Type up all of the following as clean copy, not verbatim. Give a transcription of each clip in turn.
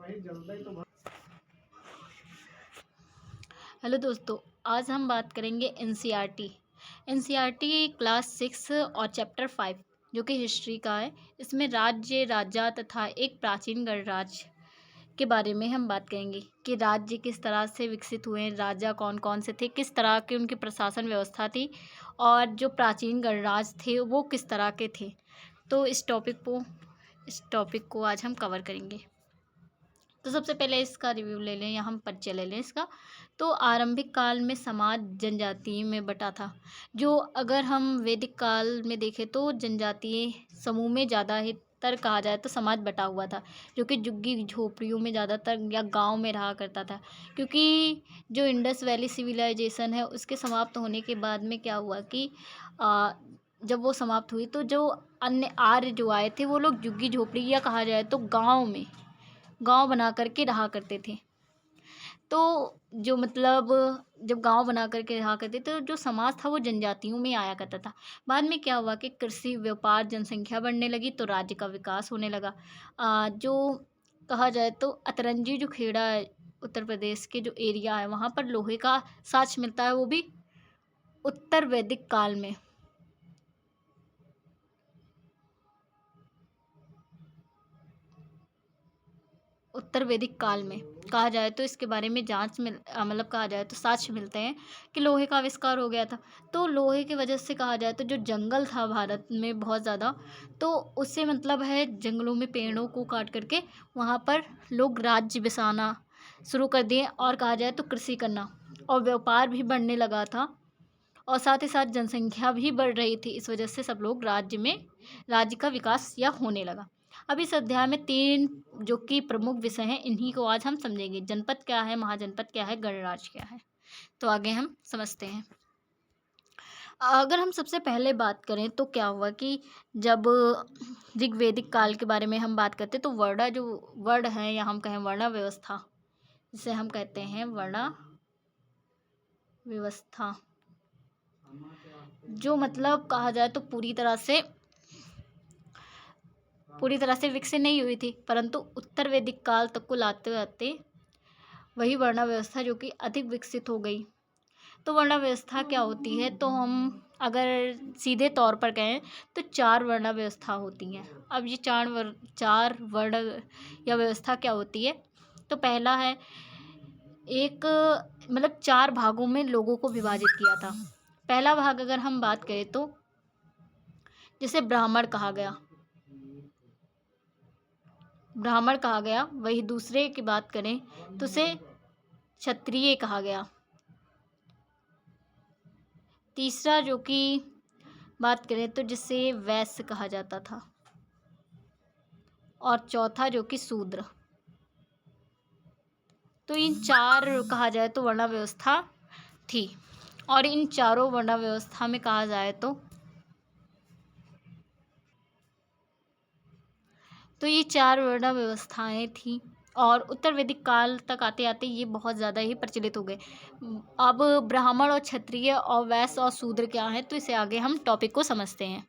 Hello दोस्तों, आज हम बात करेंगे एनसीईआरटी। एनसीईआरटी क्लास 6 और चैप्टर 5 जो कि हिस्ट्री का है। इसमें राज्य, राजा तथा एक प्राचीन गणराज्य के बारे में हम बात करेंगे कि राज्य किस तरह से विकसित हुए, राजा कौन कौन से थे, किस तरह की उनकी प्रशासन व्यवस्था थी और जो प्राचीन गणराज्य थे वो किस तरह के थे। तो इस टॉपिक को आज हम कवर करेंगे। तो सबसे पहले इसका रिव्यू ले लें या हम परिचय ले लें इसका। तो आरंभिक काल में समाज जनजाति में बटा था। जो अगर हम वैदिक काल में देखें तो जनजातीय समूह में ज़्यादातर कहा जाए तो समाज बटा हुआ था, जो कि झुग्गी झोपड़ियों में ज़्यादातर या गांव में रहा करता था। क्योंकि जो इंडस वैली सिविलाइजेशन है उसके समाप्त होने के बाद में क्या हुआ कि जब वो समाप्त हुई तो जो अन्य आर्य जो आए थे वो लोग झुग्गी झोपड़ी या कहा जाए तो गांव बना करके रहा करते थे। तो जो मतलब जब गांव बना करके रहा करते थे तो जो समाज था वो जनजातियों में आया करता था। बाद में क्या हुआ कि कृषि, व्यापार, जनसंख्या बढ़ने लगी तो राज्य का विकास होने लगा। जो कहा जाए तो अतरंजी जो खेड़ा है, उत्तर प्रदेश के जो एरिया है वहाँ पर लोहे का साक्ष्य मिलता है, वो भी उत्तर वैदिक काल में। उत्तर वैदिक काल में कहा जाए तो इसके बारे में मतलब कहा जाए तो साक्ष्य मिलते हैं कि लोहे का आविष्कार हो गया था। तो लोहे की वजह से कहा जाए तो जो जंगल था भारत में बहुत ज़्यादा, तो उससे मतलब है जंगलों में पेड़ों को काट करके वहाँ पर लोग राज्य बसाना शुरू कर दिए और कहा जाए तो कृषि करना, और व्यापार भी बढ़ने लगा था और साथ ही साथ जनसंख्या भी बढ़ रही थी। इस वजह से सब लोग राज्य का विकास या होने लगा। अब इस अध्याय में 3 जो कि प्रमुख विषय हैं इन्हीं को आज हम समझेंगे। जनपद क्या है, महाजनपद क्या है, गणराज्य क्या है। तो आगे हम समझते हैं। अगर हम सबसे पहले बात करें तो क्या हुआ कि जब ऋग्वेदिक काल के बारे में हम बात करते तो वर्ण है या हम कहें वर्ण व्यवस्था, जिसे हम कहते हैं वर्ण व्यवस्था, जो मतलब कहा जाए तो पूरी तरह से विकसित नहीं हुई थी, परंतु उत्तर वैदिक काल तक को लाते आते वही वर्ण व्यवस्था जो कि अधिक विकसित हो गई। तो वर्ण व्यवस्था क्या होती है, तो हम अगर सीधे तौर पर कहें तो 4 वर्ण व्यवस्था होती हैं। अब ये 4 वर्ण या व्यवस्था क्या होती है, तो पहला है एक मतलब 4 भागों में लोगों को विभाजित किया था। पहला भाग अगर हम बात करें तो जिसे ब्राह्मण कहा गया। वही दूसरे की बात करें तो उसे क्षत्रिय कहा गया। तीसरा जो कि बात करें तो जिसे वैश्य कहा जाता था, और चौथा जो कि शूद्र। तो इन 4 कहा जाए तो वर्ण व्यवस्था थी, और इन चारों वर्ण व्यवस्था में कहा जाए तो ये 4 वर्ण व्यवस्थाएं थी, और उत्तर वैदिक काल तक आते आते ये बहुत ज़्यादा ही प्रचलित हो गए। अब ब्राह्मण और क्षत्रिय और वैश्य और शूद्र क्या है, तो इसे आगे हम टॉपिक को समझते हैं।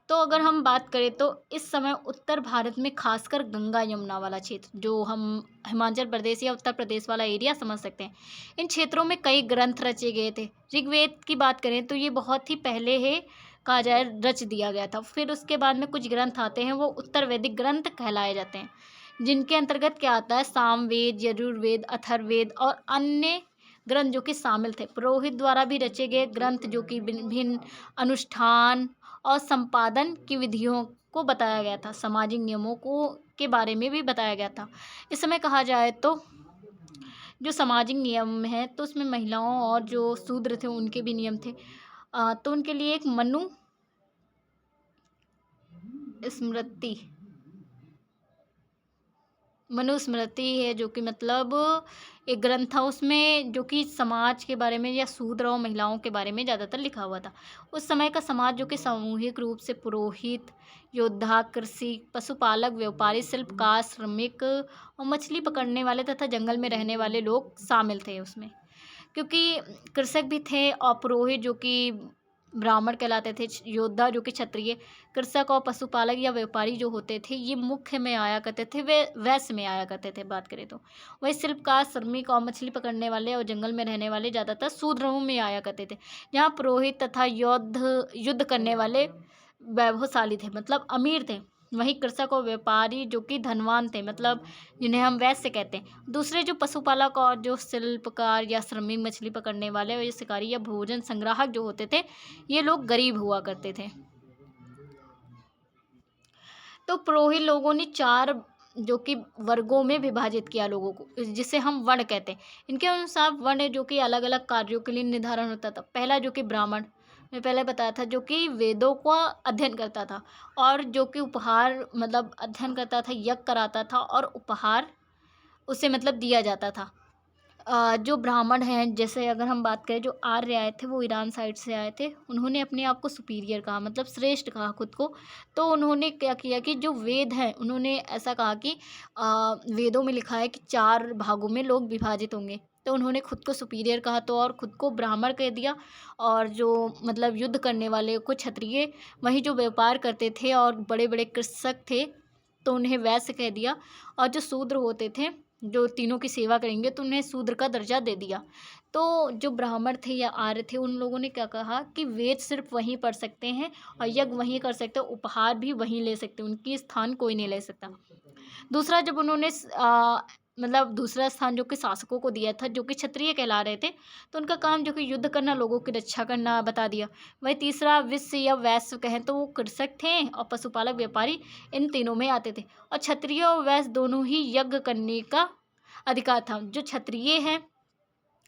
तो अगर हम बात करें तो इस समय उत्तर भारत में खासकर गंगा यमुना वाला क्षेत्र, जो हम हिमाचल प्रदेश या उत्तर प्रदेश वाला एरिया समझ सकते हैं, इन क्षेत्रों में कई ग्रंथ रचे गए थे। ऋग्वेद की बात करें तो ये बहुत ही पहले है कहा जाए रच दिया गया था। फिर उसके बाद में कुछ ग्रंथ आते हैं, वो उत्तर वैदिक ग्रंथ कहलाए जाते हैं, जिनके अंतर्गत क्या आता है, सामवेद, यजुर्वेद, अथर्ववेद और अन्य ग्रंथ जो कि शामिल थे। पुरोहित द्वारा भी रचे गए ग्रंथ जो कि भिन्न भिन्न अनुष्ठान और संपादन की विधियों को बताया गया था, सामाजिक नियमों को के बारे में भी बताया गया था। इस समय कहा जाए तो जो सामाजिक नियम है तो उसमें महिलाओं और जो शूद्र थे उनके भी नियम थे। तो उनके लिए एक स्मृति मनुस्मृति है, जो कि मतलब एक ग्रंथ था, उसमें जो कि समाज के बारे में या शूद्र और महिलाओं के बारे में ज़्यादातर लिखा हुआ था। उस समय का समाज जो कि सामूहिक रूप से पुरोहित, योद्धा, कृषि, पशुपालक, व्यापारी, शिल्पकार, श्रमिक और मछली पकड़ने वाले तथा जंगल में रहने वाले लोग शामिल थे उसमें। क्योंकि कृषक भी थे और पुरोहित जो कि ब्राह्मण कहलाते थे, योद्धा जो कि क्षत्रिय, कृषक और पशुपालक या व्यापारी जो होते थे ये मुख्य में आया करते थे, वे वैश्य में आया करते थे बात करें तो। वही शिल्पकार, श्रमिक और मछली पकड़ने वाले और जंगल में रहने वाले ज़्यादातर शूद्रों में आया करते थे। यहाँ पुरोहित तथा युद्ध करने वाले वैभवशाली थे, मतलब अमीर थे। वहीं कृषक और व्यापारी जो कि धनवान थे, मतलब जिन्हें हम वैश्य कहते हैं। दूसरे जो पशुपालक और जो शिल्पकार या श्रमिक, मछली पकड़ने वाले और ये शिकारी या भोजन संग्राहक जो होते थे ये लोग गरीब हुआ करते थे। तो पुरोहित लोगों ने चार जो कि वर्गों में विभाजित किया लोगों को, जिसे हम वर्ण कहते हैं। इनके अनुसार वर्ण जो कि अलग अलग कार्यों के लिए निर्धारण होता था। पहला जो कि ब्राह्मण, मैं पहले बताया था, जो कि वेदों का अध्ययन करता था और जो कि उपहार मतलब अध्ययन करता था, यज्ञ कराता था और उपहार उसे मतलब दिया जाता था। जो ब्राह्मण हैं, जैसे अगर हम बात करें, जो आर्य आए थे वो ईरान साइड से आए थे, उन्होंने अपने आप को सुपीरियर कहा, मतलब श्रेष्ठ कहा खुद को। तो उन्होंने क्या किया कि जो वेद हैं उन्होंने ऐसा कहा कि वेदों में लिखा है कि 4 भागों में लोग विभाजित होंगे, तो उन्होंने खुद को सुपीरियर कहा तो और खुद को ब्राह्मण कह दिया। और जो मतलब युद्ध करने वाले को क्षत्रिय, वहीं जो व्यापार करते थे और बड़े बड़े कृषक थे तो उन्हें वैश्य कह दिया। और जो शूद्र होते थे, जो तीनों की सेवा करेंगे, तो उन्हें शूद्र का दर्जा दे दिया। तो जो ब्राह्मण थे या आर्य थे उन लोगों ने क्या कहा कि वेद सिर्फ वहीं पढ़ सकते हैं और यज्ञ वहीं कर सकते हैं, उपहार भी वहीं ले सकते हैं, उनकी स्थान कोई नहीं ले सकता। दूसरा, जब उन्होंने मतलब दूसरा स्थान जो कि शासकों को दिया था, जो कि क्षत्रिय कहला रहे थे, तो उनका काम जो कि युद्ध करना, लोगों की रक्षा करना बता दिया। वही तीसरा, विश्व या वैश्य कहें तो वो कृषक थे और पशुपालक व्यापारी इन तीनों में आते थे। और क्षत्रिय और वैश्य दोनों ही यज्ञ करने का अधिकार था। जो क्षत्रिय हैं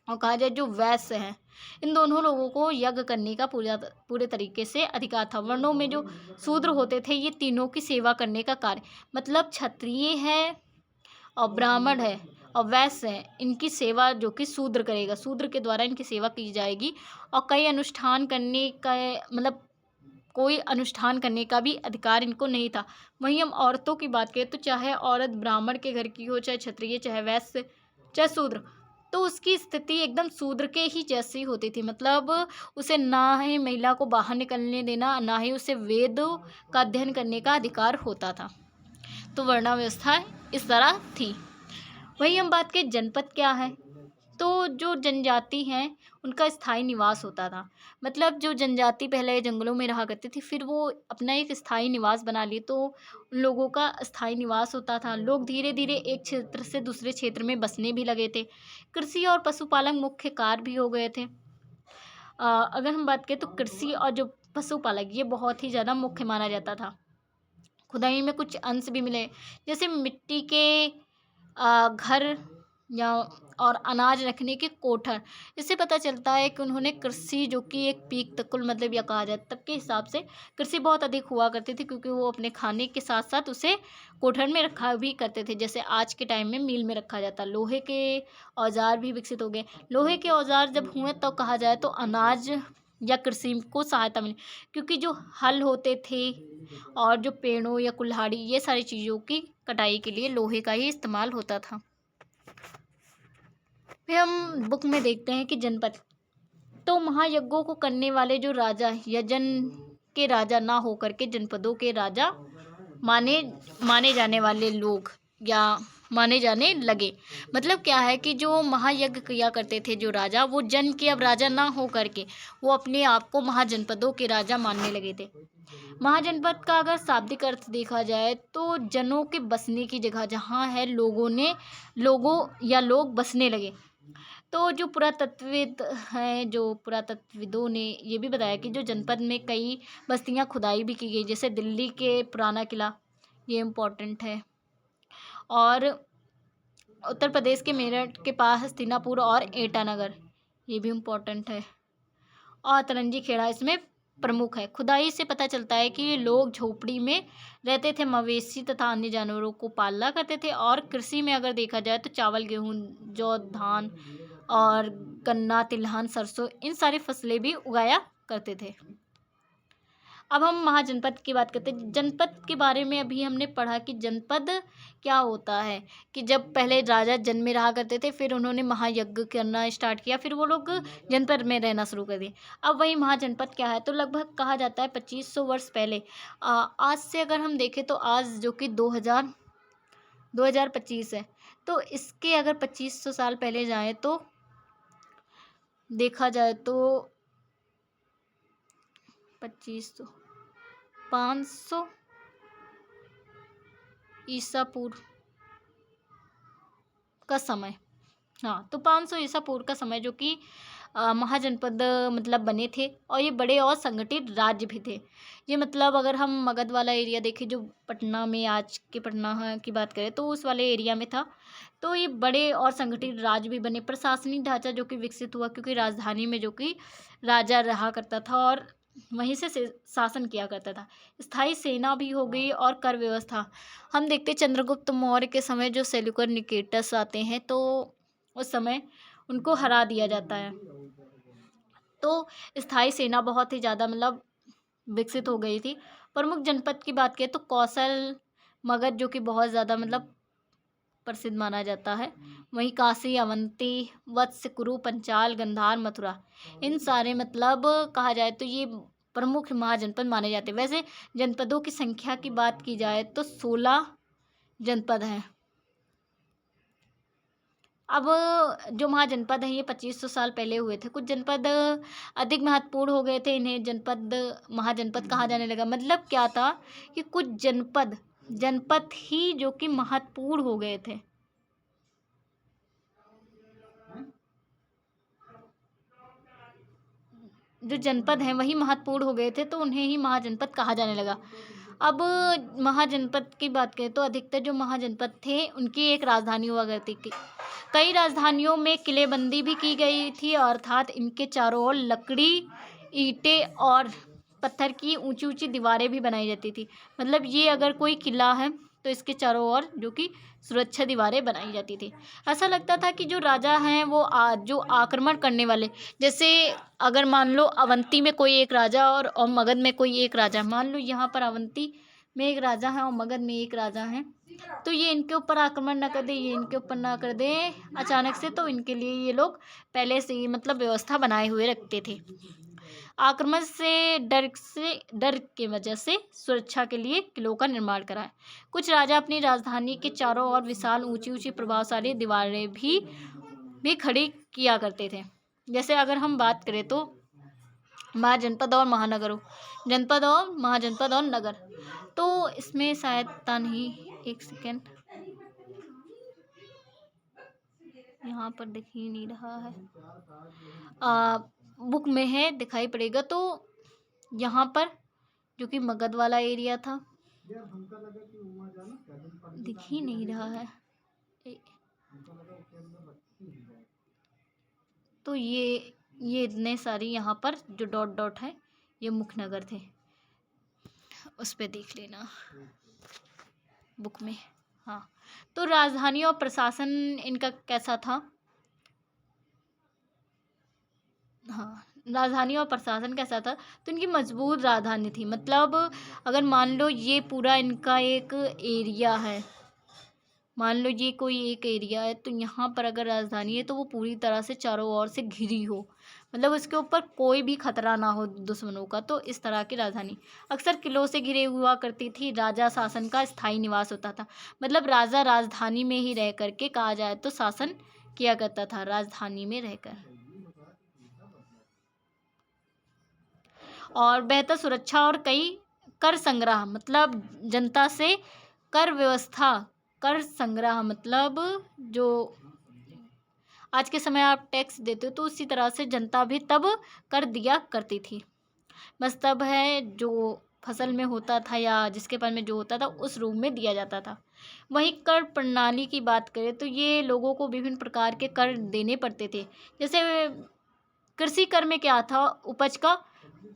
और कहा जाए जो वैश्य हैं, इन दोनों लोगों को यज्ञ करने का पूरे तरीके से अधिकार था। वर्णों में जो शूद्र होते थे ये तीनों की सेवा करने का कार्य, मतलब क्षत्रिय है और ब्राह्मण है और वैश्य है, इनकी सेवा जो कि शूद्र करेगा, शूद्र के द्वारा इनकी सेवा की जाएगी। और कई अनुष्ठान करने का मतलब कोई अनुष्ठान करने का भी अधिकार इनको नहीं था। वहीं हम औरतों की बात करें तो चाहे औरत ब्राह्मण के घर की हो, चाहे क्षत्रिय, चाहे वैश्य, चाहे शूद्र, तो उसकी स्थिति एकदम शूद्र के ही जैसी होती थी। मतलब उसे ना ही महिला को बाहर निकलने देना, ना ही उसे वेदों का अध्ययन करने का अधिकार होता था। तो वर्णा व्यवस्था इस तरह थी। वहीं हम बात करें जनपद क्या है, तो जो जनजाति हैं उनका स्थायी निवास होता था। मतलब जो जनजाति पहले जंगलों में रहा करती थी, फिर वो अपना एक स्थायी निवास बना लिए, तो उन लोगों का स्थायी निवास होता था। लोग धीरे धीरे एक क्षेत्र से दूसरे क्षेत्र में बसने भी लगे थे। कृषि और पशुपालन मुख्य कार्य भी हो गए थे। अगर हम बात करें तो कृषि और जो पशुपालक ये बहुत ही ज़्यादा मुख्य माना जाता था। खुदाई में कुछ अंश भी मिले, जैसे मिट्टी के घर या और अनाज रखने के कोठर। इससे पता चलता है कि उन्होंने कृषि जो कि एक पीक तकुल मतलब या कहा जाए तब के हिसाब से कृषि बहुत अधिक हुआ करती थी, क्योंकि वो अपने खाने के साथ साथ उसे कोठर में रखा भी करते थे। जैसे आज के टाइम में मील में रखा जाता। लोहे के औजार भी विकसित हो गए। लोहे के औजार जब हुए तो कहा जाए तो अनाज या कृषि को सहायता मिली, क्योंकि जो हल होते थे और जो पेड़ों या कुल्हाड़ी, ये सारी चीज़ों की कटाई के लिए लोहे का ही इस्तेमाल होता था। फिर हम बुक में देखते हैं कि जनपद, तो महायज्ञों को करने वाले जो राजा यजन के राजा ना होकर के जनपदों के राजा माने माने जाने वाले लोग या माने जाने लगे। मतलब क्या है कि जो महायज्ञ किया करते थे जो राजा, वो जन के अब राजा ना हो करके वो अपने आप को महाजनपदों के राजा मानने लगे थे। महाजनपद का अगर शाब्दिक अर्थ देखा जाए तो जनों के बसने की जगह, जहाँ है लोगों या लोग बसने लगे। तो जो पुरातत्वविद हैं, जो पुरातत्वविदों ने ये भी बताया कि जो जनपद में कई बस्तियां खुदाई भी की गई, जैसे दिल्ली के पुराना किला, ये इम्पोर्टेंट है। और उत्तर प्रदेश के मेरठ के पास हस्तिनापुर और एटानगर, ये भी इम्पोर्टेंट है। और तरंजी खेड़ा इसमें प्रमुख है। खुदाई से पता चलता है कि लोग झोपड़ी में रहते थे, मवेशी तथा अन्य जानवरों को पाला करते थे। और कृषि में अगर देखा जाए तो चावल, गेहूँ, जौ, धान और गन्ना, तिलहन, सरसों, इन सारी फसलें भी उगाया करते थे। अब हम महाजनपद की बात करते हैं। जनपद के बारे में अभी हमने पढ़ा कि जनपद क्या होता है, कि जब पहले राजा जन में रहा करते थे, फिर उन्होंने महायज्ञ करना स्टार्ट किया, फिर वो लोग जनपद में रहना शुरू कर दिए। अब वही महाजनपद क्या है, तो लगभग कहा जाता है 2500 वर्ष पहले, आज से अगर हम देखें तो आज जो कि 2025 है, तो इसके अगर 2500 साल पहले जाएं तो देखा जाए तो 2500 500 ईसा पूर्व का समय। हाँ, तो 500 ईसा पूर्व का समय जो कि महाजनपद मतलब बने थे, और ये बड़े और संगठित राज्य भी थे। ये मतलब अगर हम मगध वाला एरिया देखें, जो पटना में, आज के पटना की बात करें, तो उस वाले एरिया में था। तो ये बड़े और संगठित राज्य भी बने। प्रशासनिक ढांचा जो कि विकसित हुआ, क्योंकि राजधानी में जो कि राजा रहा करता था और वहीं से शासन किया करता था। स्थायी सेना भी हो गई, और कर व्यवस्था हम देखते चंद्रगुप्त मौर्य के समय जो सेल्यूकर निकेटस आते हैं, तो उस समय उनको हरा दिया जाता है। तो स्थायी सेना बहुत ही ज़्यादा मतलब विकसित हो गई थी। प्रमुख जनपद की बात करें तो कौशल, मगध जो कि बहुत ज़्यादा मतलब प्रसिद्ध माना जाता है। वहीं काशी, अवंती, वत्स, कुरु, पंचाल, गंधार, मथुरा, इन सारे मतलब कहा जाए तो ये प्रमुख महाजनपद माने जाते हैं। वैसे जनपदों की संख्या की बात की जाए तो 16 जनपद हैं। अब जो महाजनपद हैं ये 2500 साल पहले हुए थे। कुछ जनपद अधिक महत्वपूर्ण हो गए थे, इन्हें जनपद महाजनपद कहा जाने लगा। मतलब क्या था कि कुछ जनपद जनपद ही जो कि महत्वपूर्ण हो गए थे। जो जनपद हैं वही महत्वपूर्ण हो गए थे, तो उन्हें ही महाजनपद कहा जाने लगा। अब महाजनपद की बात करें तो अधिकतर जो महाजनपद थे उनकी एक राजधानी हुआ करती थी। कई राजधानियों में किलेबंदी भी की गई थी, अर्थात इनके चारों ओर लकड़ी, ईंटें और पत्थर की ऊंची ऊंची दीवारें भी बनाई जाती थी। मतलब ये अगर कोई किला है तो इसके चारों ओर जो कि सुरक्षा दीवारें बनाई जाती थी। ऐसा लगता था कि जो राजा हैं वो जो आक्रमण करने वाले, जैसे अगर मान लो अवंती में कोई एक राजा और मगध में कोई एक राजा, मान लो यहाँ पर अवंती में एक राजा है और मगध में एक राजा है, तो ये इनके ऊपर आक्रमण ना कर दे, ये इनके ऊपर ना कर दे अचानक से, तो इनके लिए ये लोग पहले से ही मतलब व्यवस्था बनाए हुए रखते थे। आक्रमण से डर की वजह से सुरक्षा के लिए किलों का निर्माण कराए। कुछ राजा अपनी राजधानी के चारों ओर विशाल ऊंची ऊंची प्रभावशाली दीवारें भी खड़ी किया करते थे। जैसे अगर हम बात करें तो महाजनपद और महानगरों, जनपद और महाजनपद और नगर, तो इसमें शायद नहीं, एक सेकेंड, यहाँ पर दिख ही नहीं रहा है, बुक में है, दिखाई पड़ेगा। तो यहाँ पर जो कि मगध वाला एरिया था, दिख ही नहीं रहा है, तो ये इतने सारी यहाँ पर जो डॉट डॉट है ये मुख्य नगर थे, उस पर देख लेना बुक में। हाँ, तो राजधानी और प्रशासन इनका कैसा था? हाँ, राजधानी और प्रशासन कैसा था, तो इनकी मजबूत राजधानी थी। मतलब अगर मान लो ये पूरा इनका एक एरिया है, मान लो ये कोई एक एरिया है, तो यहाँ पर अगर राजधानी है तो वो पूरी तरह से चारों ओर से घिरी हो, मतलब उसके ऊपर कोई भी खतरा ना हो दुश्मनों का, तो इस तरह की राजधानी अक्सर किलों से घिरे हुआ करती थी। राजा शासन का स्थायी निवास होता था, मतलब राजा राजधानी में ही रह करके कहा जाए तो शासन किया करता था, राजधानी में रहकर। और बेहतर सुरक्षा और कई कर संग्रह, मतलब जनता से कर व्यवस्था, कर संग्रह मतलब जो आज के समय आप टैक्स देते हो, तो उसी तरह से जनता भी तब कर दिया करती थी। बस तब है जो फसल में होता था या जिसके पास में जो होता था उस रूप में दिया जाता था। वहीं कर प्रणाली की बात करें तो ये लोगों को विभिन्न प्रकार के कर देने पड़ते थे। जैसे कृषि कर में क्या था, उपज का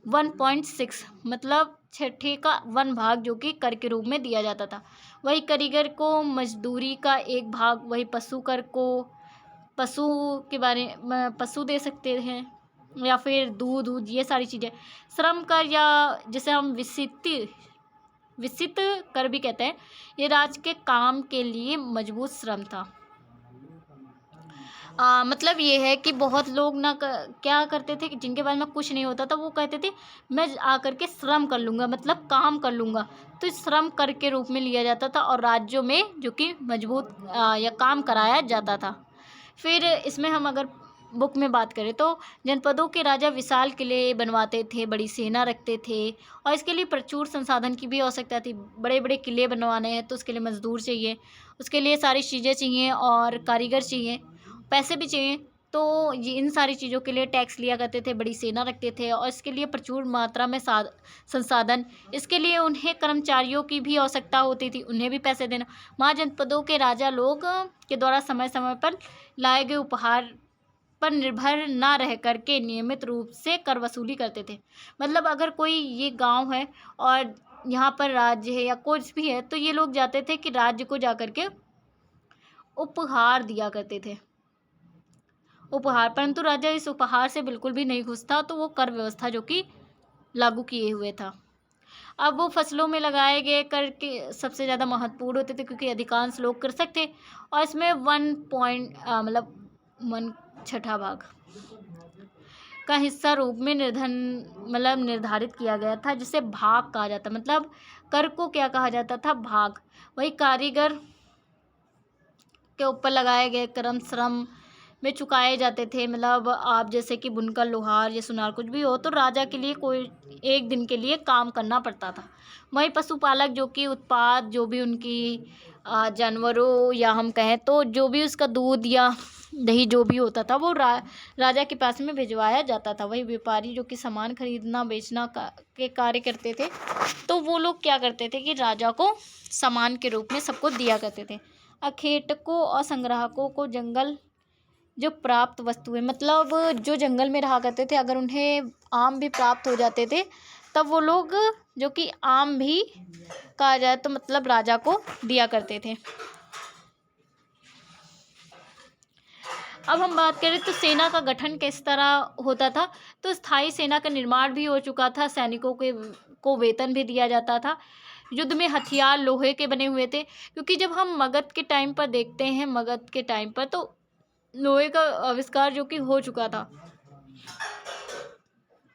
1.6 मतलब छठे का 1 भाग जो कि कर के रूप में दिया जाता था। वही कारीगर को मजदूरी का 1 भाग, वही पशु कर को पशु के बारे में पशु दे सकते हैं, या फिर दूध दूध ये सारी चीज़ें। श्रम कर या जिसे हम विसित कर भी कहते हैं, ये राज्य के काम के लिए मजबूत श्रम था। मतलब ये है कि बहुत लोग ना क्या करते थे कि जिनके पास में कुछ नहीं होता था वो कहते थे मैं आकर के श्रम कर लूँगा, मतलब काम कर लूँगा। तो इस श्रम कर के रूप में लिया जाता था और राज्यों में जो कि मजबूत या काम कराया जाता था। फिर इसमें हम अगर बुक में बात करें तो जनपदों के राजा विशाल किले बनवाते थे, बड़ी सेना रखते थे और इसके लिए प्रचुर संसाधन की भी आवश्यकता थी। बड़े बड़े किले बनवाने हैं तो उसके लिए मजदूर चाहिए, उसके लिए सारी चीज़ें चाहिए और कारीगर चाहिए, पैसे भी चाहिए। तो ये इन सारी चीज़ों के लिए टैक्स लिया करते थे, बड़ी सेना रखते थे और इसके लिए प्रचुर मात्रा में संसाधन। इसके लिए उन्हें कर्मचारियों की भी आवश्यकता होती थी, उन्हें भी पैसे देना। महाजनपदों के राजा लोग के द्वारा समय समय पर लाए गए उपहार पर निर्भर ना रह करके नियमित रूप से कर वसूली करते थे। मतलब अगर कोई ये गांव है और यहाँ पर राज्य है या कुछ भी है तो ये लोग जाते थे कि राज्य को जा कर के उपहार दिया करते थे, उपहार। परंतु राजा इस उपहार से बिल्कुल भी नहीं खुश था, तो वो कर व्यवस्था जो कि लागू किए हुए था। अब वो फसलों में लगाए गए कर के सबसे ज़्यादा महत्वपूर्ण होते थे क्योंकि अधिकांश लोग कृषक थे और इसमें 1/6 भाग का हिस्सा रूप में निर्धारित किया गया था, जिसे भाग कहा जाता। मतलब कर को क्या कहा जाता था? भाग। वही कारीगर के ऊपर लगाए गए कर्म श्रम में चुकाए जाते थे। मतलब आप जैसे कि बुनकर, लोहार या सुनार कुछ भी हो तो राजा के लिए कोई एक दिन के लिए काम करना पड़ता था। वहीं पशुपालक जो कि उत्पाद जो भी उनकी जानवरों या हम कहें तो जो भी उसका दूध या दही जो भी होता था वो राजा के पास में भिजवाया जाता था। वही व्यापारी जो कि सामान खरीदना बेचना के कार्य करते थे तो वो लोग क्या करते थे कि राजा को सामान के रूप में सबको दिया करते थे। अखेटकों और संग्राहकों को जंगल जो प्राप्त वस्तुएं, मतलब जो जंगल में रहा करते थे अगर उन्हें आम भी प्राप्त हो जाते थे तब वो लोग जो कि आम भी कहा जाए तो मतलब राजा को दिया करते थे। अब हम बात करें तो सेना का गठन किस तरह होता था, तो स्थायी सेना का निर्माण भी हो चुका था, सैनिकों को वेतन भी दिया जाता था। युद्ध में हथियार लोहे के बने हुए थे क्योंकि जब हम मगध के टाइम पर देखते हैं, मगध के टाइम पर तो लोहे का आविष्कार जो कि हो चुका था।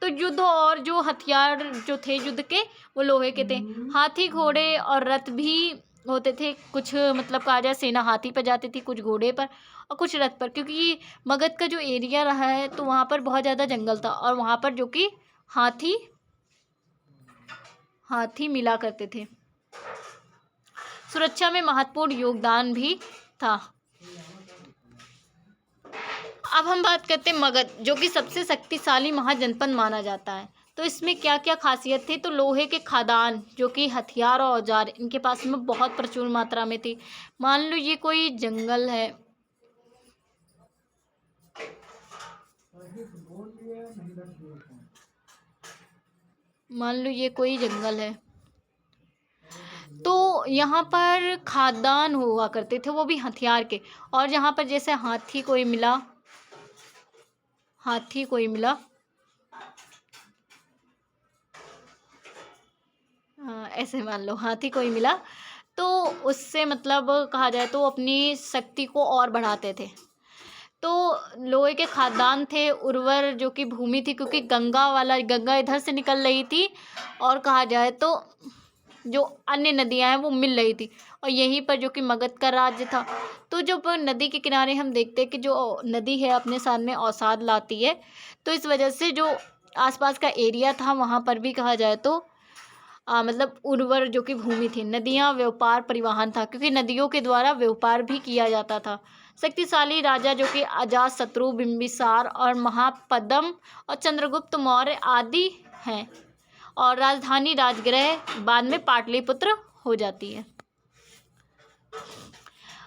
तो युद्ध और जो हथियार जो थे युद्ध के वो लोहे के थे। हाथी, घोड़े और रथ भी होते थे। कुछ मतलब कहा जाए सेना हाथी पर जाती थी, कुछ घोड़े पर और कुछ रथ पर, क्योंकि मगध का जो एरिया रहा है तो वहाँ पर बहुत ज़्यादा जंगल था और वहाँ पर जो कि हाथी मिला करते थे। सुरक्षा में महत्वपूर्ण योगदान भी था। अब हम बात करते हैं मगध जो कि सबसे शक्तिशाली महाजनपद माना जाता है। तो इसमें क्या क्या खासियत थी, तो लोहे के खदान जो कि हथियार और औजार इनके पास में बहुत प्रचुर मात्रा में थी। मान लो ये कोई जंगल है, तो यहाँ पर खादान हुआ करते थे वो भी हथियार के। और यहाँ पर जैसे हाथी कोई मिला ऐसे मान लो हाथी कोई मिला तो उससे मतलब कहा जाए तो अपनी शक्ति को और बढ़ाते थे। तो लोहे के खादान थे, उर्वर जो कि भूमि थी क्योंकि गंगा इधर से निकल रही थी और कहा जाए तो जो अन्य नदियां हैं वो मिल रही थी और यहीं पर जो कि मगध का राज्य था। तो जब नदी के किनारे हम देखते हैं कि जो नदी है अपने साथ में अवसाद लाती है, तो इस वजह से जो आसपास का एरिया था वहाँ पर भी कहा जाए तो मतलब उर्वर जो कि भूमि थी। नदियाँ व्यापार परिवहन था क्योंकि नदियों के द्वारा व्यापार भी किया जाता था। शक्तिशाली राजा जो कि अजातशत्रु, बिंबिसार और महापद्म और चंद्रगुप्त मौर्य आदि हैं और राजधानी राजगृह बाद में पाटलिपुत्र हो जाती है।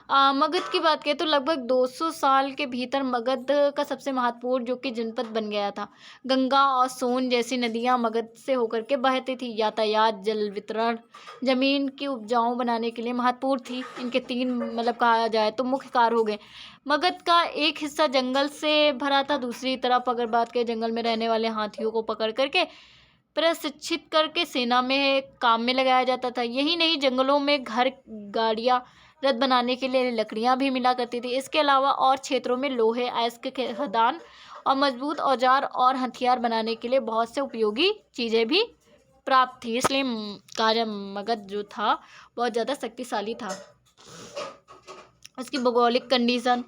मगध की बात करें तो लगभग 200 साल के भीतर मगध का सबसे महत्वपूर्ण जो कि जनपद बन गया था। गंगा और सोन जैसी नदियां मगध से होकर के बहती थी। यातायात, जल वितरण, जमीन की उपजाऊ बनाने के लिए महत्वपूर्ण थी। इनके तीन मतलब कहा जाए तो मुख्य कार्य हो गए। मगध का एक हिस्सा जंगल से भरा था, दूसरी तरफ अगर बात करें जंगल में रहने वाले हाथियों को पकड़ करके प्रशिक्षित करके सेना में काम में लगाया जाता था। यही नहीं, जंगलों में घर, गाड़ियाँ, रथ बनाने के लिए लकड़ियाँ भी मिला करती थी। इसके अलावा और क्षेत्रों में लोहे, अयस्क के खदान और मजबूत औजार और हथियार बनाने के लिए बहुत से उपयोगी चीज़ें भी प्राप्त थी। इसलिए कहा जाए मगध जो था बहुत ज़्यादा शक्तिशाली था। उसकी भौगोलिक कंडीशन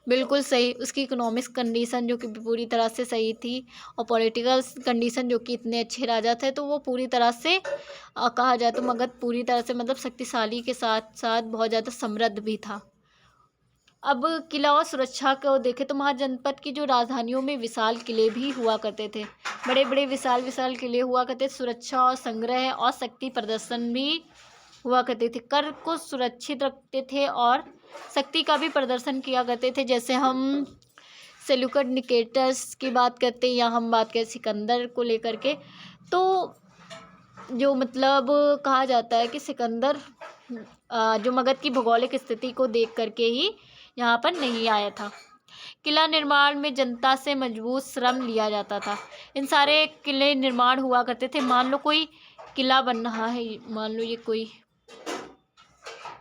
बिल्कुल सही, उसकी इकोनॉमिक्स कंडीशन जो कि पूरी तरह से सही थी, और पॉलिटिकल कंडीशन जो कि इतने अच्छे राजा थे, तो वो पूरी तरह से कहा जाए तो मगध पूरी तरह से मतलब शक्तिशाली के साथ साथ बहुत ज़्यादा समृद्ध भी था। अब किला और सुरक्षा को देखें तो महाजनपद की जो राजधानियों में विशाल किले भी हुआ करते थे। बड़े बड़े विशाल विशाल किले हुआ करते। सुरक्षा और संग्रह और शक्ति प्रदर्शन भी हुआ करते थे। कर को सुरक्षित रखते थे और शक्ति का भी प्रदर्शन किया करते थे। जैसे हम सेल्यूकड निकेटर्स की बात करते हैं या हम बात करें सिकंदर को लेकर के, तो जो मतलब कहा जाता है कि सिकंदर जो मगध की भौगोलिक स्थिति को देख करके ही यहाँ पर नहीं आया था। किला निर्माण में जनता से मजबूत श्रम लिया जाता था। इन सारे किले निर्माण हुआ करते थे। मान लो कोई किला बन रहा है, मान लो ये कोई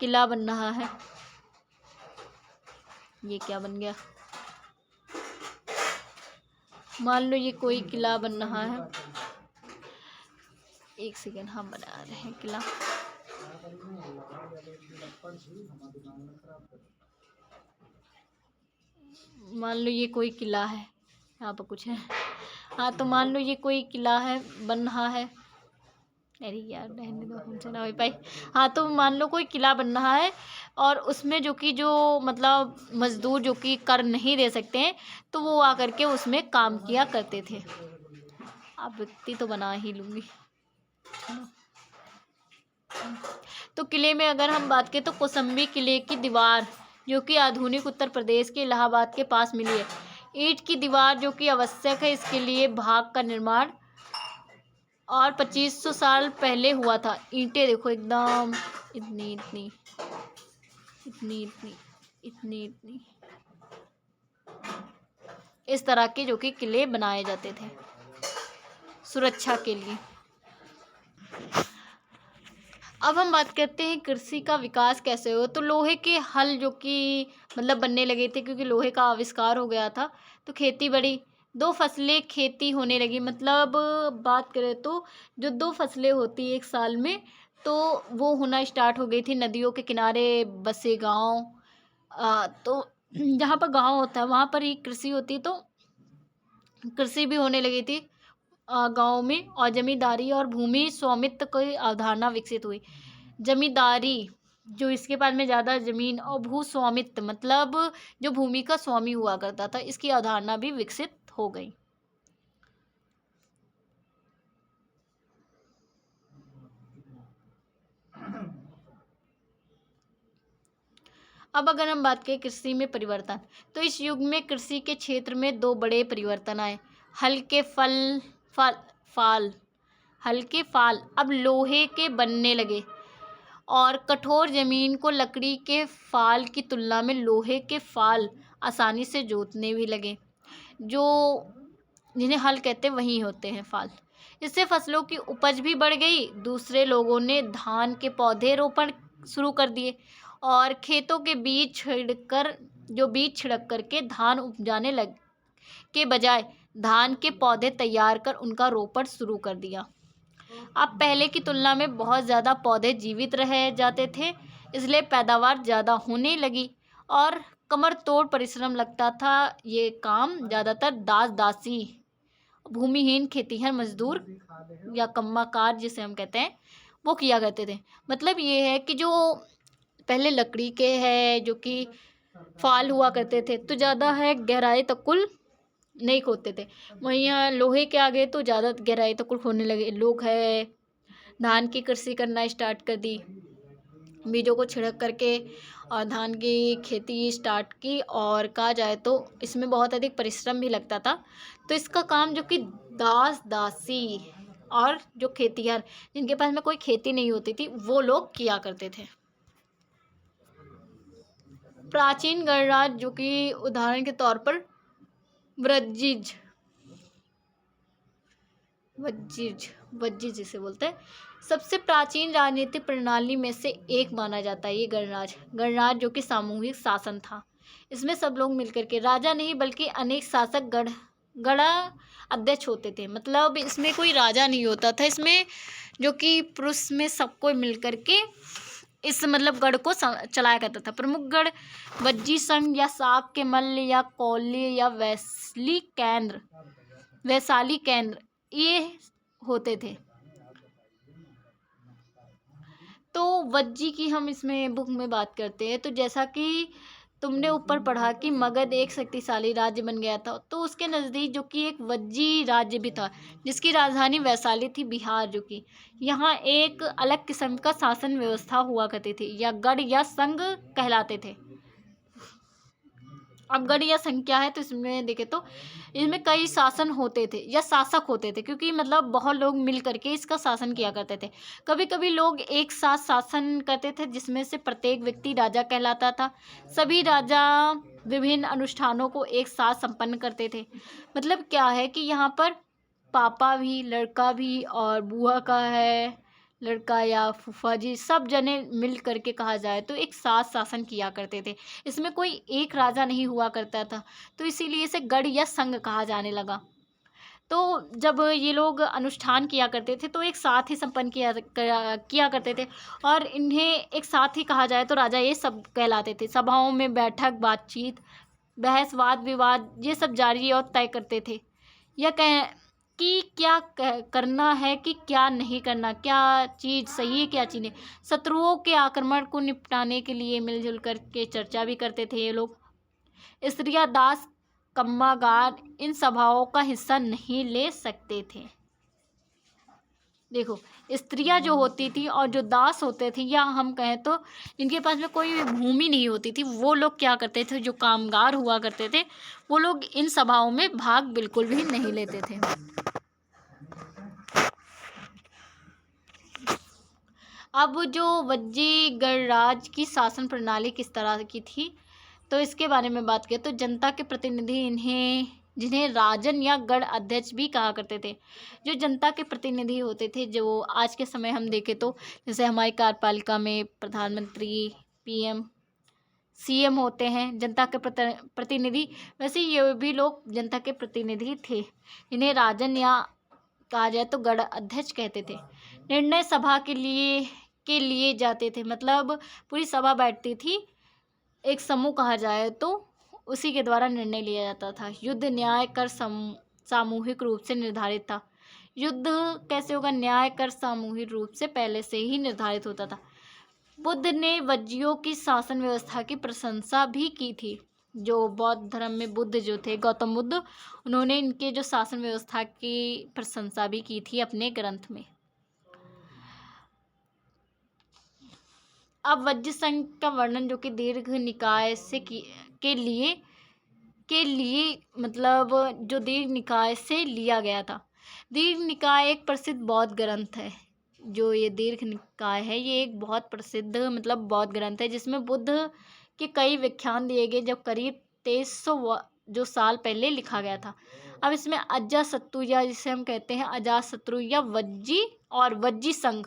किला बन रहा है, ये क्या बन गया, मान लो ये कोई किला बन रहा है, एक सेकेंड, हम बना रहे हैं किला। मान लो ये कोई किला है, यहाँ पर कुछ है, हाँ तो मान लो ये कोई किला है, बन रहा है, अरे यार रहने दो, हमसे ना हो पाई। हाँ तो मान लो कोई किला बन रहा है और उसमें जो मतलब मजदूर जो कि कर नहीं दे सकते हैं, तो वो आकर के उसमें काम किया करते थे। अब व्यक्ति तो बना ही लूँगी। तो किले में अगर हम बात करें तो कौसंबी किले की दीवार जो कि आधुनिक उत्तर प्रदेश के इलाहाबाद के पास मिली है। ईंट की दीवार जो कि आवश्यक है इसके लिए भाग का निर्माण और 2500 साल पहले हुआ था। ईंटें देखो एकदम इतनी इतनी इतनी इतनी इतनी इतनी इस तरह के जो कि किले बनाए जाते थे सुरक्षा के लिए। अब हम बात करते हैं कृषि का विकास कैसे हो। तो लोहे के हल जो कि मतलब बनने लगे थे क्योंकि लोहे का आविष्कार हो गया था, तो खेती बढ़ी, 2 फसलें खेती होने लगी। मतलब बात करें तो जो 2 फसलें होती एक साल में, तो वो होना स्टार्ट हो गई थी। नदियों के किनारे बसे गांव, तो जहाँ पर गांव होता है वहाँ पर ही कृषि होती, तो कृषि भी होने लगी थी गाँव में, और जमींदारी और भूमि स्वामित्व की अवधारणा विकसित हुई। जमींदारी जो इसके बाद में ज़्यादा ज़मीन और भू स्वामित्व मतलब जो भूमि का स्वामी हुआ करता था, इसकी अवधारणा भी विकसित हो गई। अब अगर हम बात करें कृषि में परिवर्तन, तो इस युग में कृषि के क्षेत्र में 2 बड़े परिवर्तन आए। हल्के फाल अब लोहे के बनने लगे और कठोर जमीन को लकड़ी के फाल की तुलना में लोहे के फाल आसानी से जोतने भी लगे। जो जिन्हें हल कहते हैं वही होते हैं फाल। इससे फसलों की उपज भी बढ़ गई। दूसरे लोगों ने धान के पौधे रोपण शुरू कर दिए और खेतों के बीज छिड़क करके धान उपजाने लग के बजाय धान के पौधे तैयार कर उनका रोपण शुरू कर दिया। अब पहले की तुलना में बहुत ज़्यादा पौधे जीवित रह जाते थे, इसलिए पैदावार ज़्यादा होने लगी और कमर तोड़ परिश्रम लगता था। ये काम ज़्यादातर दासी भूमिहीन खेतीहर मजदूर या कम्माकार जिसे हम कहते हैं वो किया करते थे। मतलब ये है कि जो पहले लकड़ी के है जो कि फाल हुआ करते थे, तो ज़्यादा है गहराई तक कुल नहीं खोदते थे। वहीं यहाँ लोहे के आगे तो ज़्यादा गहराई तक कुल खोदने लगे। लोग है धान की कृषि करना स्टार्ट कर दी, बीजों को छिड़क करके और धान की खेती स्टार्ट की। और कहा जाए तो इसमें बहुत अधिक परिश्रम भी लगता था। तो इसका काम जो कि दास दासी और जो खेतिहर, जिनके पास में कोई खेती नहीं होती थी, वो लोग किया करते थे। प्राचीन गणराज्य जो कि उदाहरण के तौर पर वज्जिज वज्जिज वज्जिज जिसे बोलते हैं, सबसे प्राचीन राजनीतिक प्रणाली में से एक माना जाता है ये गणराज्य जो कि सामूहिक शासन था। इसमें सब लोग मिलकर के, राजा नहीं बल्कि अनेक शासक गण अध्यक्ष होते थे। मतलब इसमें कोई राजा नहीं होता था, इसमें जो कि पुरुष में सबको मिलकर के इस मतलब गढ़ को चलाया करता था। प्रमुख गढ़ वज्जी संघ या साक के मल्ल या कौल्य या वैशाली केंद्र ये होते थे। तो वज्जी की हम इसमें बुक में बात करते हैं, तो जैसा कि तुमने ऊपर पढ़ा कि मगध एक शक्तिशाली राज्य बन गया था, तो उसके नज़दीक जो कि एक वज्जी राज्य भी था, जिसकी राजधानी वैशाली थी, बिहार। जो कि यहाँ एक अलग किस्म का शासन व्यवस्था हुआ करती थी, या गढ़ या संघ कहलाते थे। अब गढ़ या संघ क्या है, तो इसमें देखे तो इसमें कई शासन होते थे या शासक होते थे, क्योंकि मतलब बहुत लोग मिल करके इसका शासन किया करते थे। कभी कभी लोग एक साथ शासन करते थे, जिसमें से प्रत्येक व्यक्ति राजा कहलाता था। सभी राजा विभिन्न अनुष्ठानों को एक साथ संपन्न करते थे। मतलब क्या है कि यहाँ पर पापा भी, लड़का भी, और बुआ का है लड़का या फूफा जी, सब जने मिल करके कहा जाए तो एक साथ शासन किया करते थे। इसमें कोई एक राजा नहीं हुआ करता था, तो इसीलिए इसे गढ़ या संघ कहा जाने लगा। तो जब ये लोग अनुष्ठान किया करते थे तो एक साथ ही संपन्न किया करते थे, और इन्हें एक साथ ही कहा जाए तो राजा ये सब कहलाते थे। सभाओं में बैठक, बातचीत, बहस, वाद विवाद ये सब जारी और तय करते थे। यह कह कि क्या करना है कि क्या नहीं करना, क्या चीज़ सही है क्या चीज़ नहीं। शत्रुओं के आक्रमण को निपटाने के लिए मिलजुल करके चर्चा भी करते थे ये लोग। स्त्रियां, दास, कम्मागार इन सभाओं का हिस्सा नहीं ले सकते थे। देखो, स्त्रियां जो होती थी और जो दास होते थे, या हम कहें तो जिनके पास में कोई भूमि नहीं होती थी, वो लोग क्या करते थे, जो कामगार हुआ करते थे, वो लोग इन सभाओं में भाग बिल्कुल भी नहीं लेते थे। अब जो वज्जी गणराज्य की शासन प्रणाली किस तरह की थी, तो इसके बारे में बात करें तो जनता के प्रतिनिधि जिन्हें राजन या गढ़ अध्यक्ष भी कहा करते थे, जो जनता के प्रतिनिधि होते थे, जो आज के समय हम देखें तो जैसे हमारी कार्यपालिका में प्रधानमंत्री, पीएम, सीएम होते हैं, जनता के प्रतिनिधि, वैसे ये भी लोग जनता के प्रतिनिधि थे, इन्हें राजन या कहा जाए तो गढ़ अध्यक्ष कहते थे। निर्णय सभा के लिए जाते थे, मतलब पूरी सभा बैठती थी, एक समूह कहा जाए तो उसी के द्वारा निर्णय लिया जाता था। युद्ध, न्याय, कर सामूहिक रूप से निर्धारित था। युद्ध कैसे होगा, न्याय, कर सामूहिक रूप से पहले से ही निर्धारित होता था। बुद्ध ने वज्जियों की शासन व्यवस्था की प्रशंसा भी की थी। जो बौद्ध धर्म में बुद्ध जो थे, गौतम बुद्ध, उन्होंने इनके जो शासन व्यवस्था की प्रशंसा भी की थी अपने ग्रंथ में। अब वज्र संघ का वर्णन जो कि दीर्घ निकाय से के लिए मतलब जो दीर्घ निकाय से लिया गया था। दीर्घ निकाय एक प्रसिद्ध बौद्ध ग्रंथ है। जो ये दीर्घ निकाय है, ये एक बहुत प्रसिद्ध मतलब बौद्ध ग्रंथ है, जिसमें बुद्ध के कई व्याख्यान दिए गए, जब करीब 2300 जो साल पहले लिखा गया था। अब इसमें अजातशत्रु, या जिसे हम कहते हैं अजातशत्रु या वज्जी और वज्जी संघ,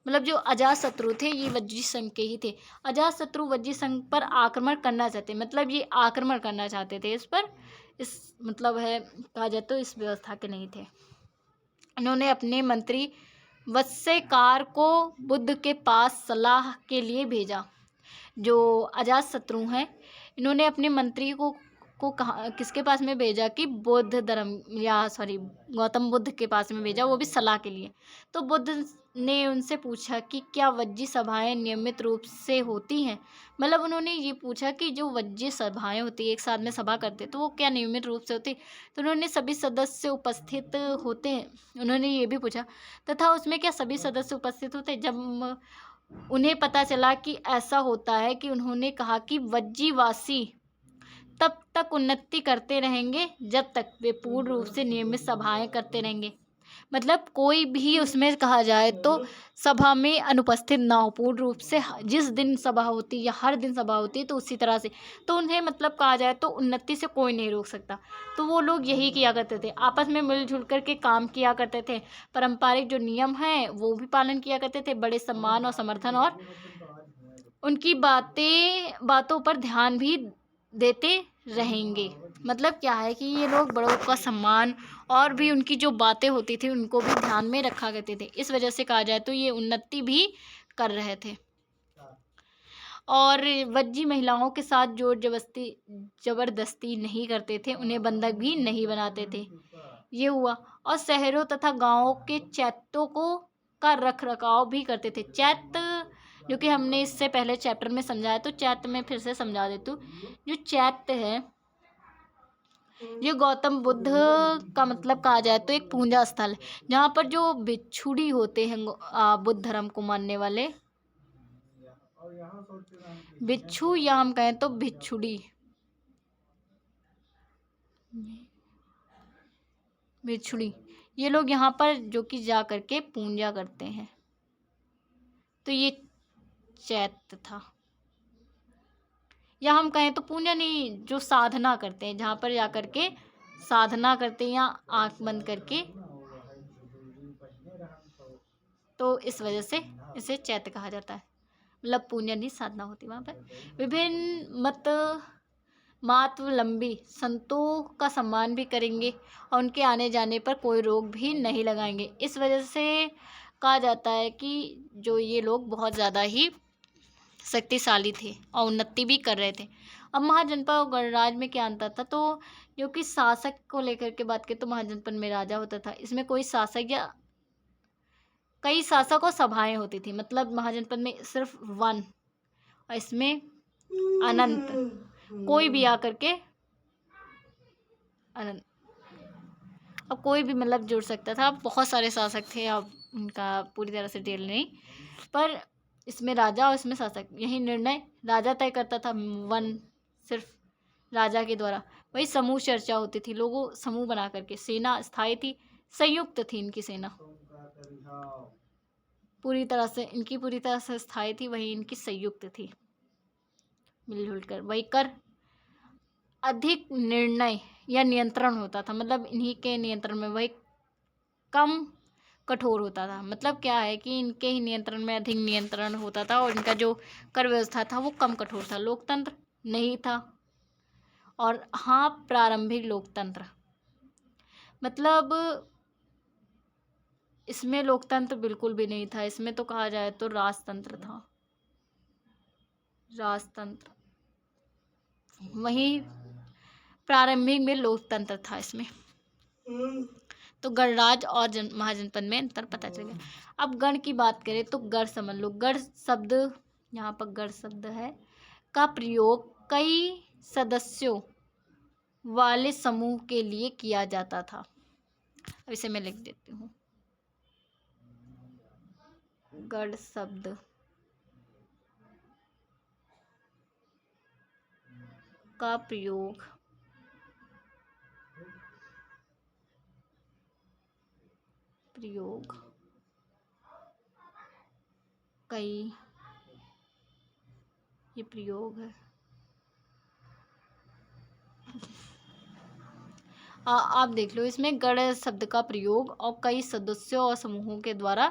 मतलब जो अजातशत्रु थे ये वज्जी संघ के ही थे। अजातशत्रु वज्जी संघ पर आक्रमण करना चाहते, मतलब ये आक्रमण करना चाहते थे इस पर, इस मतलब है कहा जाए तो इस व्यवस्था के नहीं थे। इन्होंने अपने मंत्री वत्स्यकार को बुद्ध के पास सलाह के लिए भेजा। जो अजातशत्रु हैं, इन्होंने अपने मंत्री को कहा, किसके पास में भेजा कि बौद्ध धर्म या गौतम बुद्ध के पास में भेजा, वो भी सलाह के लिए। तो बुद्ध ने उनसे पूछा कि क्या वज्जी सभाएं नियमित रूप से होती हैं। मतलब उन्होंने ये पूछा कि जो वज्जी सभाएं होती, एक साथ में सभा करते, तो वो क्या नियमित रूप से होती। तो उन्होंने सभी सदस्य उपस्थित होते हैं, उन्होंने ये भी पूछा, तथा उसमें क्या सभी सदस्य उपस्थित होते। जब उन्हें पता चला कि ऐसा होता है कि उन्होंने कहा कि वज्जीवासी तब तक उन्नति करते रहेंगे जब तक वे पूर्ण रूप से नियमित सभाएं करते रहेंगे। मतलब कोई भी उसमें कहा जाए तो सभा में अनुपस्थित ना हो पूर्ण रूप से, जिस दिन सभा होती या हर दिन सभा होती है तो उसी तरह से, तो उन्हें मतलब कहा जाए तो उन्नति से कोई नहीं रोक सकता। तो वो लोग यही किया करते थे, आपस में मिलजुल करके काम किया करते थे, पारंपरिक जो नियम हैं वो भी पालन किया करते थे, बड़े सम्मान और समर्थन और उनकी बातों पर ध्यान भी देते रहेंगे। मतलब क्या है कि ये लोग बड़ों का सम्मान और भी उनकी जो बातें होती थी उनको भी ध्यान में रखा करते थे। इस वजह से कहा जाए तो ये उन्नति भी कर रहे थे। और वज्जी महिलाओं के साथ जोर जबरदस्ती नहीं करते थे, उन्हें बंधक भी नहीं बनाते थे। ये हुआ। और शहरों तथा गांवों के चैत्यों को का रख रखाव भी करते थे। चैत्य जो कि हमने इससे पहले चैप्टर में समझाया, तो चैत्य में फिर से समझा देती हूँ। जो चैत्य है ये गौतम बुद्ध का मतलब कहा जाए तो एक पूजा स्थल है, जहाँ पर जो भिक्षुड़ी होते हैं बुद्ध धर्म को मानने वाले भिक्षु, या हम कहें तो भिक्षुड़ी, भिक्षुड़ी, ये लोग यहाँ पर जो कि जा करके पूजा करते हैं। तो ये चैत्य था, या हम कहें तो पूजा नहीं, जो साधना करते हैं, जहाँ पर जा करके साधना करते हैं या आँख बंद करके, तो इस वजह से इसे चैत्य कहा जाता है। मतलब पूजा नहीं, साधना होती वहाँ पर। विभिन्न मातवलंबी संतों का सम्मान भी करेंगे और उनके आने जाने पर कोई रोक भी नहीं लगाएंगे। इस वजह से कहा जाता है कि जो ये लोग बहुत ज़्यादा ही शक्तिशाली थे और उन्नति भी कर रहे थे। अब महाजनपद और गणराज्य में क्या अंतर था, तो जो कि शासक को लेकर के बात करें तो महाजनपद में राजा होता था, इसमें कोई शासक या कई शासक और सभाएं होती थी। मतलब महाजनपद में सिर्फ वन, और इसमें अनंत, कोई भी आकर के अनंत, अब कोई भी मतलब जुड़ सकता था। बहुत सारे शासक थे, अब उनका पूरी तरह से डिटेल नहीं, पर इसमें राजा और इसमें शासक, यही निर्णय राजा तय करता था, वन सिर्फ राजा के द्वारा। वही समूह चर्चा होती थी, लोगों समूह बना करके। सेना स्थायी थी, संयुक्त थी इनकी सेना, पूरी तरह से स्थायी थी, वही इनकी संयुक्त थी, मिलजुल कर। वही कर अधिक निर्णय या नियंत्रण होता था, मतलब इन्हीं के नियंत्रण में, वही कम कठोर होता था। मतलब क्या है कि इनके ही नियंत्रण में अधिक नियंत्रण होता था और इनका जो कर व्यवस्था था वो कम कठोर था, लोकतंत्र नहीं था। और हाँ, प्रारंभिक लोकतंत्र, मतलब इसमें लोकतंत्र बिल्कुल भी नहीं था, इसमें तो कहा जाए तो राजतंत्र था, राजतंत्र। वहीं प्रारंभिक में लोकतंत्र था इसमें। तो गणराज्य और महाजनपद में अंतर पता चल गया। अब गण की बात करें तो गढ़ समझ लो। गढ़ शब्द, यहाँ पर गढ़ शब्द है का प्रयोग कई सदस्यों वाले समूह के लिए किया जाता था। अब इसे मैं लिख देती हूँ। गढ़ शब्द का प्रयोग कई, ये प्रयोग है। आप देख लो, इसमें गढ़ शब्द का प्रयोग और कई सदस्यों और समूहों के द्वारा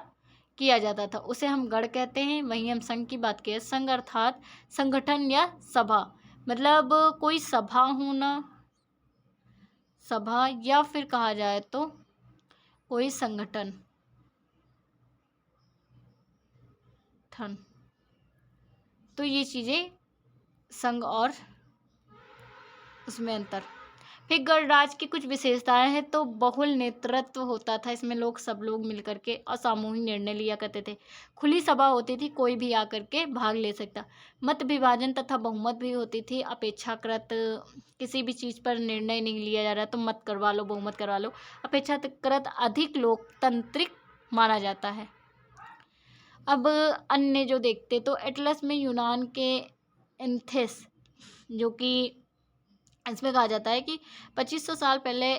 किया जाता था, उसे हम गढ़ कहते हैं। वहीं हम संघ की बात करें, संघ अर्थात संगठन या सभा, मतलब कोई सभा होना, सभा, या फिर कहा जाए तो कोई संगठन, तो ये चीज़ें संघ और उसमें अंतर। फिर गणराज्य की कुछ विशेषताएं हैं, तो बहुल नेतृत्व होता था, इसमें सब लोग मिलकर के और सामूहिक निर्णय लिया करते थे। खुली सभा होती थी, कोई भी आकर के भाग ले सकता। मत विभाजन तथा बहुमत भी होती थी, अपेक्षाकृत किसी भी चीज़ पर निर्णय नहीं लिया जा रहा तो मत करवा लो, बहुमत करवा लो, अपेक्षाकृत अधिक लोकतांत्रिक माना जाता है। अब अन्य जो देखते तो एटलस में यूनान के एंथेस, जो कि इसमें कहा जाता है कि 2500 साल पहले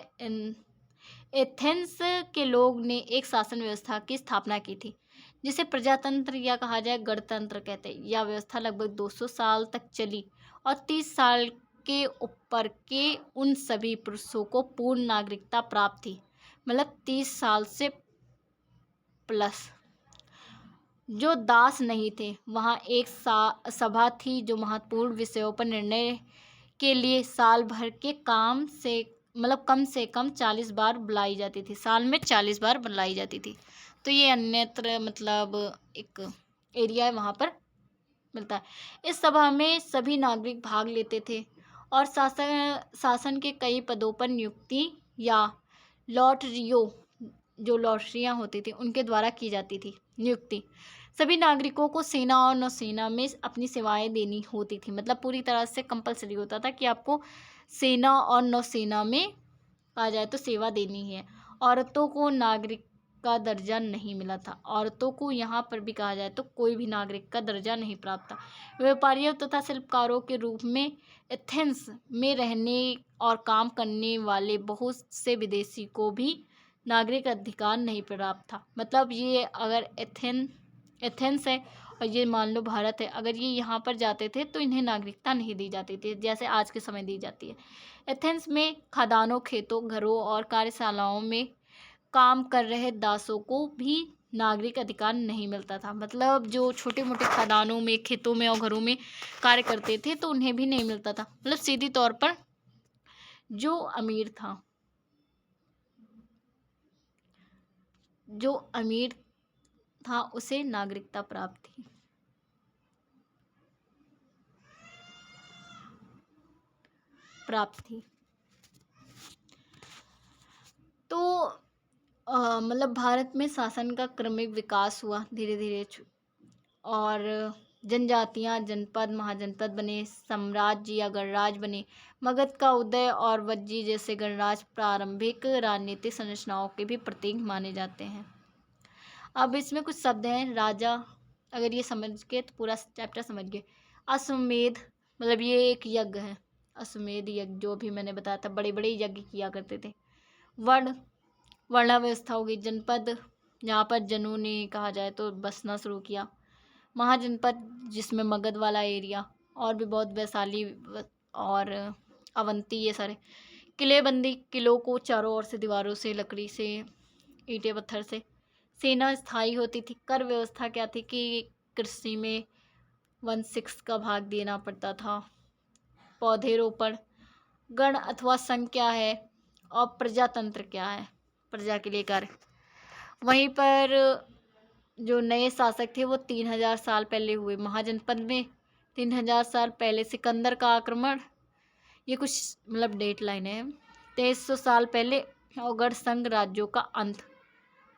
एथेंस के लोग ने एक शासन व्यवस्था की स्थापना की थी, जिसे प्रजातंत्र या कहा जाए गणतंत्र कहते हैं। यह व्यवस्था लगभग 200 साल तक चली और 30 साल के ऊपर के उन सभी पुरुषों को पूर्ण नागरिकता प्राप्त थी। मतलब 30 साल से प्लस जो दास नहीं थे। वहाँ एक सभा थी जो महत्वपूर्ण विषयों पर निर्णय के लिए साल भर के काम से मतलब कम से कम 40 बार बुलाई जाती थी। साल में 40 बार बुलाई जाती थी। तो ये अन्यत्र मतलब एक एरिया है, वहाँ पर मिलता है। इस सभा में सभी नागरिक भाग लेते थे और शासन के कई पदों पर नियुक्ति या लॉटरियों, जो लॉटरियाँ होती थी उनके द्वारा की जाती थी नियुक्ति। सभी नागरिकों को सेना और नौसेना में अपनी सेवाएं देनी होती थी। मतलब पूरी तरह से कंपलसरी होता था कि आपको सेना और नौसेना में कहा जाए तो सेवा देनी है। औरतों को नागरिक का दर्जा नहीं मिला था। औरतों को यहाँ पर भी कहा जाए तो कोई भी नागरिक का दर्जा नहीं प्राप्त था। व्यापारियों तथा शिल्पकारों के रूप में एथेंस में रहने और काम करने वाले बहुत से विदेशी को भी नागरिक अधिकार नहीं प्राप्त था। मतलब ये अगर एथेंस है और ये मान लो भारत है, अगर ये यहाँ पर जाते थे तो इन्हें नागरिकता नहीं दी जाती थी जैसे आज के समय दी जाती है। एथेंस में खदानों, खेतों, घरों और कार्यशालाओं में काम कर रहे दासों को भी नागरिक अधिकार नहीं मिलता था। मतलब जो छोटे मोटे खदानों में, खेतों में और घरों में कार्य करते थे तो उन्हें भी नहीं मिलता था। मतलब सीधी तौर पर जो अमीर था, जो अमीर था उसे नागरिकता प्राप्त थी। तो मतलब भारत में शासन का क्रमिक विकास हुआ धीरे धीरे और जनजातियां जनपद, महाजनपद बने, साम्राज्य या गणराज्य बने। मगध का उदय और वज्जी जैसे गणराज्य प्रारंभिक राजनीतिक संरचनाओं के भी प्रतीक माने जाते हैं। अब इसमें कुछ शब्द हैं। राजा, अगर ये समझ गए तो पूरा चैप्टर समझ गए। अश्वमेध, मतलब ये एक यज्ञ है। अश्वमेध यज्ञ जो भी मैंने बताया था, बड़े बड़े यज्ञ किया करते थे। वर्ण, वर्णाव्यवस्था होगी। जनपद, जहाँ पर जनों ने कहा जाए तो बसना शुरू किया। महाजनपद, जिसमें मगध वाला एरिया और भी बहुत, वैशाली और अवंती, ये सारे। किलेबंदी, किलों को चारों ओर से दीवारों से, लकड़ी से, ईंटे पत्थर से। सेना स्थायी होती थी। कर व्यवस्था क्या थी कि कृषि में 1/6 का भाग देना पड़ता था। पौधे रोपण। गण अथवा संघ क्या है और प्रजातंत्र क्या है, प्रजा के लिए कार्य। वहीं पर जो नए शासक थे वो 3000 साल पहले हुए। महाजनपद में 3000 साल पहले सिकंदर का आक्रमण, ये कुछ मतलब डेट लाइन है। 2300 साल पहले। और गढ़ संघ राज्यों का अंत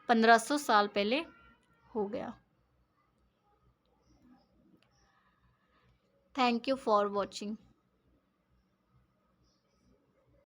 1500 साल पहले हो गया। Thank you for watching.